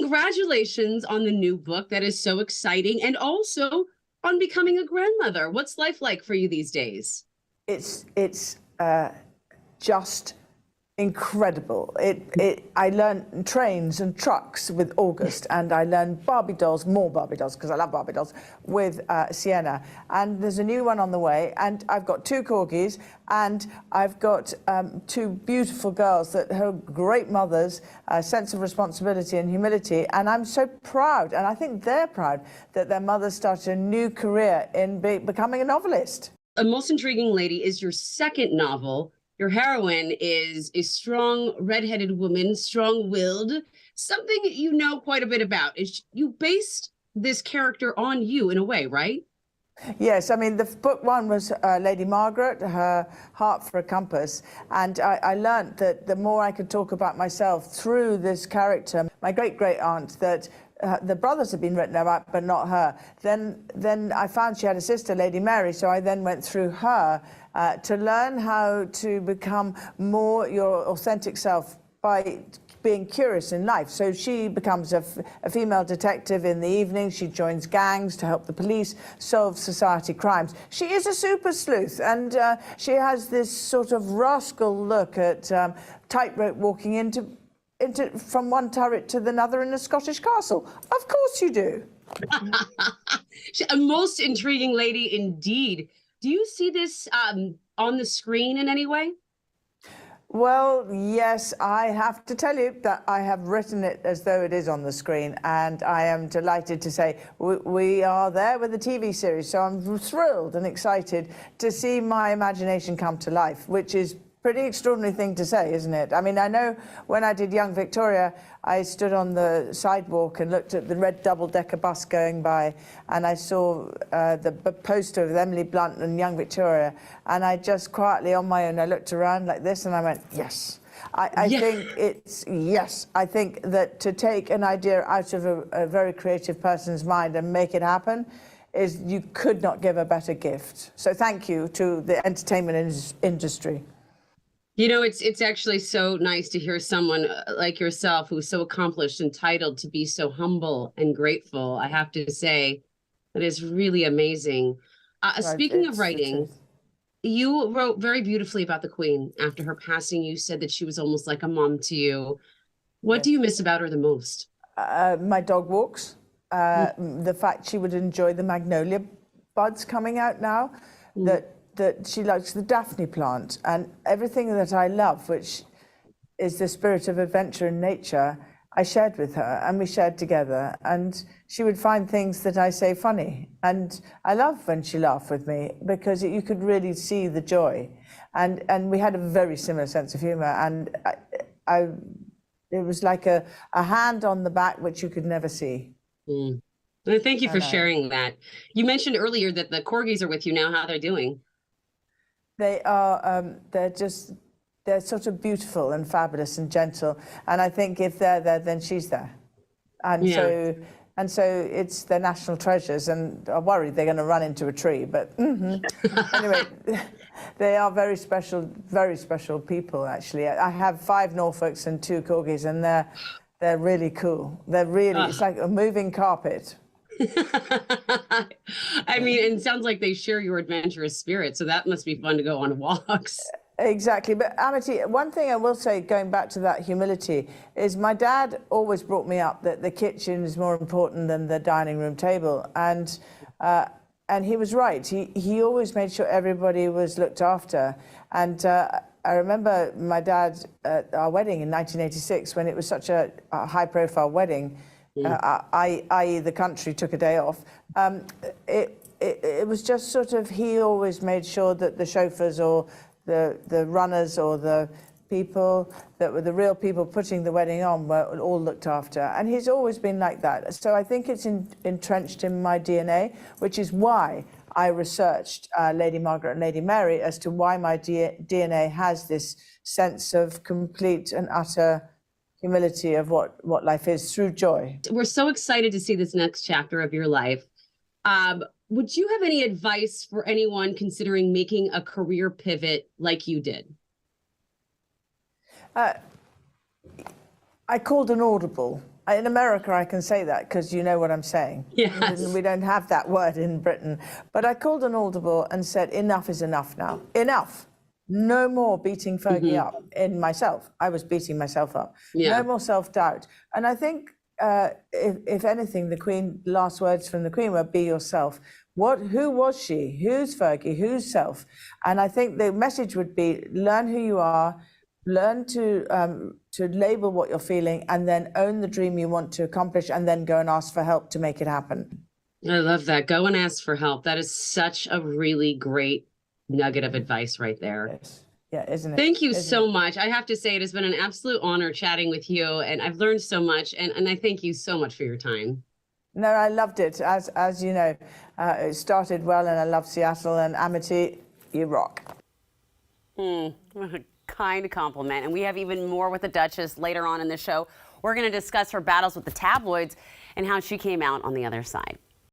congratulations on the new book. That is so exciting. And also on becoming a grandmother. What's life like for you these days? It's just incredible. I learned trains and trucks with August, and I learned Barbie dolls, more Barbie dolls, because I love Barbie dolls, with Sienna. And there's a new one on the way, and I've got 2 corgis, and I've got 2 beautiful girls that have great mothers, a sense of responsibility and humility, and I'm so proud, and I think they're proud, that their mother started a new career in becoming a novelist. A Most Intriguing Lady is your second novel. Your heroine is a strong, redheaded woman, strong-willed, something you know quite a bit about. You based this character on you in a way, right? Yes, I mean, the book 1 was Lady Margaret, her heart for a compass, and I learnt that the more I could talk about myself through this character, my great-great-aunt, that the brothers had been written about, but not her. Then I found she had a sister, Lady Mary, so I then went through her to learn how to become more your authentic self by being curious in life. So she becomes a female detective in the evening. She joins gangs to help the police solve society crimes. She is a super sleuth, and she has this sort of rascal look at tightrope walking into from one turret to another in a Scottish castle. Of course you do. A Most Intriguing Lady indeed. Do you see this on the screen in any way? Well, yes, I have to tell you that I have written it as though it is on the screen, and I am delighted to say we are there with the TV series, so I'm thrilled and excited to see my imagination come to life, which is pretty extraordinary thing to say, isn't it? I mean, I know when I did Young Victoria, I stood on the sidewalk and looked at the red double-decker bus going by, and I saw the poster of Emily Blunt and Young Victoria, and I just quietly on my own, I looked around like this and I went, yes. I think it's, yes, I think that to take an idea out of a very creative person's mind and make it happen, is you could not give a better gift. So thank you to the entertainment industry. You know, it's actually so nice to hear someone like yourself who's so accomplished, entitled, to be so humble and grateful. I have to say, that is really amazing. Speaking of writing, you wrote very beautifully about the Queen. After her passing, you said that she was almost like a mom to you. What do you miss about her the most? My dog walks. The fact she would enjoy the magnolia buds coming out now, that she likes the Daphne plant, and everything that I love, which is the spirit of adventure in nature, I shared with her, and we shared together, and she would find things that I say funny. And I love when she laughed with me, because you could really see the joy. And we had a very similar sense of humor, and it was like a hand on the back, which you could never see. Well, thank you for sharing that. You mentioned earlier that the corgis are with you now. How are they doing? They are, they're sort of beautiful and fabulous and gentle. And I think if they're there, then she's there. And so it's their national treasures, and I worry they're going to run into a tree. But anyway, they are very special people, actually. I have 5 Norfolks and 2 corgis, and they're really cool. They're really, it's like a moving carpet. I mean, it sounds like they share your adventurous spirit, so that must be fun to go on walks. Exactly. But Amity, one thing I will say, going back to that humility, is my dad always brought me up that the kitchen is more important than the dining room table. And he was right. He always made sure everybody was looked after. And I remember my dad at our wedding in 1986, when it was such a high-profile wedding, i.e. the country took a day off. It was just sort of, he always made sure that the chauffeurs or the runners or the people that were the real people putting the wedding on were all looked after. And he's always been like that. So I think it's entrenched in my DNA, which is why I researched Lady Margaret and Lady Mary, as to why my DNA has this sense of complete and utter humility of what life is, through joy. We're so excited to see this next chapter of your life. Would you have any advice for anyone considering making a career pivot like you did? I called an audible, In America, I can say that because you know what I'm saying. Yes. We don't have that word in Britain. But I called an audible and said, enough is enough now. Enough. No more beating Fergie up in myself. I was beating myself up. Yeah. No more self-doubt. And I think, if anything, the Queen, last words from the Queen were, be yourself. Who was she? Who's Fergie? Who's self? And I think the message would be, learn who you are, learn to label what you're feeling, and then own the dream you want to accomplish, and then go and ask for help to make it happen. I love that. Go and ask for help. That is such a really great nugget of advice right there. Yes. Yeah, isn't it? Thank you so much. I have to say, it has been an absolute honor chatting with you, and I've learned so much, and I thank you so much for your time. No, I loved it. As you know, it started well, and I love Seattle, and Amity, you rock. What a kind compliment. And we have even more with the Duchess later on in the show. We're going to discuss her battles with the tabloids and how she came out on the other side.